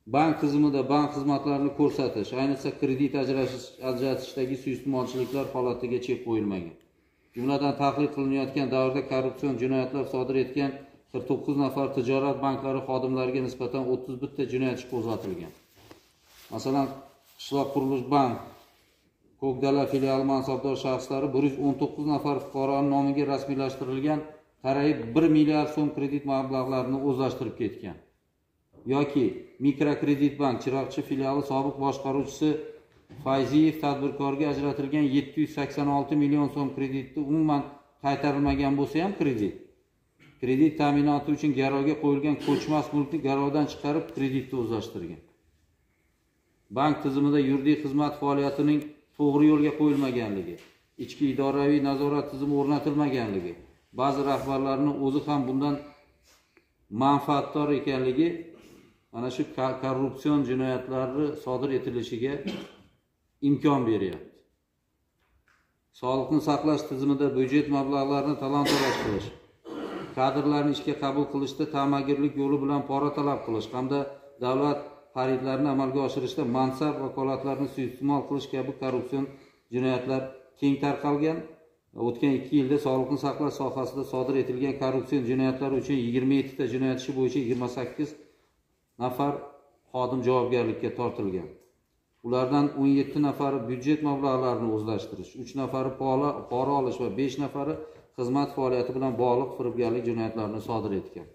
bank tizimida bank xizmatlarini ko'rsatish, ayniqsa kredit ajratishdagi suiiste'molchiliklar holatiga chek qo'yilmagan. Jumladan tahlil qilinayotgan davrda korrupsion jinoyatlar sodir etgan 49 nafar tijorat banklari xodimlariga nisbatan 31 ta jinoyat ishi qo'zg'atilgan. Masalan, Qishloq qurilish bank Ko'kdala filiali mansabdor shaxslari 119 nafar fuqaroning nomiga rasmiylashtirilgan qariyb 1 milliard so'm kredit mablag'larini o'zlashtirib ketgan. Yoki Mikrokredit bank Chiroqchi filiali sobiq boshqaruvchisi Fayziyev tadbirkorga ajratilgan 786 million so'm kreditni umuman qaytarilmagan bo'lsa ham kredit ta'minoti uchun garovga qo'yilgan ko'chmas mulkni garovdan chiqarib kreditni o'zlashtirgan. Bank tizimida yuridik xizmat faoliyatining to'g'ri yo'lga qo'yilmaganligi, ichki idoraviy nazorat tizimi o'rnatilmaganligi, ba'zi rahbarlarning o'zi ham bundan manfaatdor ekanligi mana shu korrupsion jinoyatlarni sodir etilishiga imkon beryapti. Sog'liqni saqlash tizimida byudjet mablag'larini talon-taroj qilish, kadrlarni ishga qabul qilishda ta'magirlik yo'li bilan pora talab qilish hamda davlat xaridlarini amalga oshirishda mansab vakolatlarini suiiste'mol qilish kabi korrupsion jinoyatlar keng tarqalgan. O'tgan 2 yilda sog'liqni saqlash sohasida sodir etilgan korrupsion jinoyatlar uchun 27 ta jinoyat ishi bo'yicha 28 nafar xodim javobgarlikka tortilgan. Ulardan 17 nafari byudjet mablag'larini o'zlashtirish, 3 nafari pora olish va 5 nafari xizmat faoliyati bilan bog'liq firibgarlik jinoyatlarini sodir etgan.